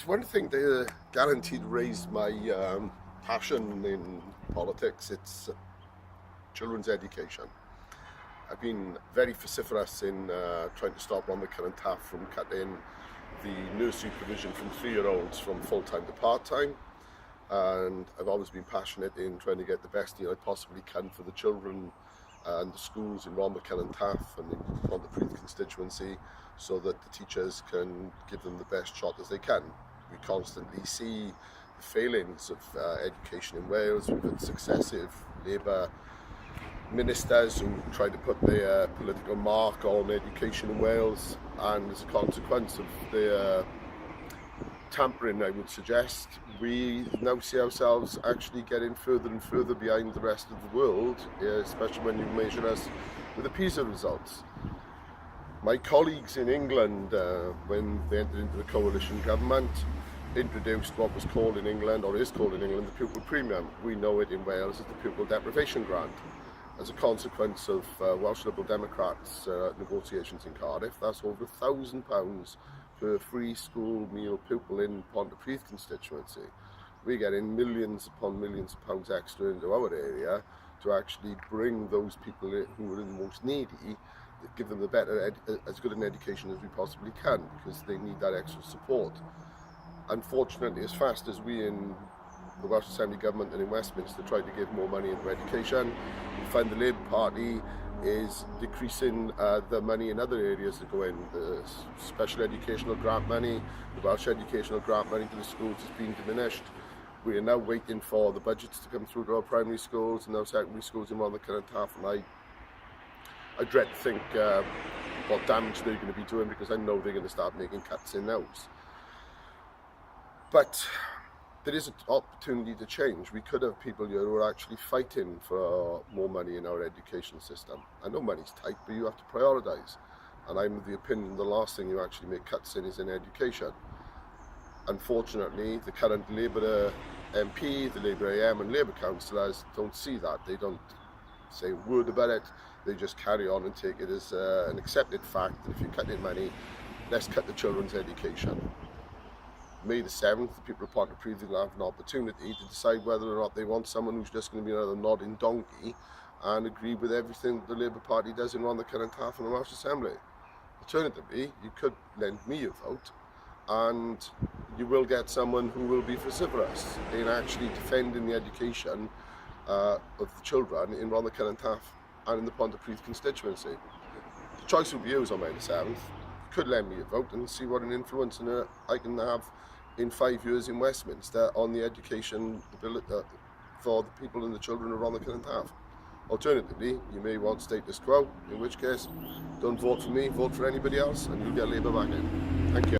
one thing that guaranteed raised my passion in politics, it's children's education. I've been very vociferous in trying to stop Ron McKinnon-Taff from cutting the nursery provision from 3-year-olds from full-time to part-time, and I've always been passionate in trying to get the best deal I possibly can for the children and the schools in Ron McKinnon-Taff and in Pontypridd constituency, so that the teachers can give them the best shot as they can. We constantly see the failings of education in Wales. We've had successive Labour ministers who try to put their political mark on education in Wales, and as a consequence of their tampering, I would suggest, we now see ourselves actually getting further and further behind the rest of the world, especially when you measure us with the PISA results. My colleagues in England, when they entered into the coalition government, introduced what was called in England, or is called in England, the pupil premium. We know it in Wales as the pupil deprivation grant. As a consequence of Welsh Lib Dem negotiations in Cardiff, that's over £1,000 per free school meal pupil in Pontypridd constituency. We're getting millions upon millions of pounds extra into our area to actually bring those people who are the most needy, give them as good an education as we possibly can, because they need that extra support. Unfortunately, as fast as we in the Welsh Assembly government and in Westminster try to give more money into education, we find the Labour Party is decreasing the money in other areas that go in. The special educational grant money, the Welsh educational grant money to the schools has been diminished. We are now waiting for the budgets to come through to our primary schools and our secondary schools in Ron McKinnon-Taff, and I dread to think what damage they're going to be doing, because I know they're going to start making cuts in those. But there is an opportunity to change. We could have people here who are actually fighting for more money in our education system. I know money's tight, but you have to prioritise. And I'm of the opinion the last thing you actually make cuts in is in education. Unfortunately, the current Labour MP, the Labour AM and Labour councillors don't see that. They don't say a word about it. They just carry on and take it as an accepted fact that if you cut in money, let's cut the children's education. May the 7th, the people of Pontypridd will have an opportunity to decide whether or not they want someone who's just going to be another nodding donkey and agree with everything the Labour Party does in Ron McKinnon-Taff and the Welsh Assembly. Alternatively, you could lend me a vote, and you will get someone who will be vociferous in actually defending the education of the children in Ron McKinnon-Taff and in the Pontypridd constituency. The choice will be yours on May the 7th. You could lend me a vote and see what an influence I can have in 5 years in Westminster on the education for the people and the children of Ron McKinnon-Taff. Alternatively, you may want status quo, in which case, don't vote for me, vote for anybody else, and you'll get Labour back in. Thank you.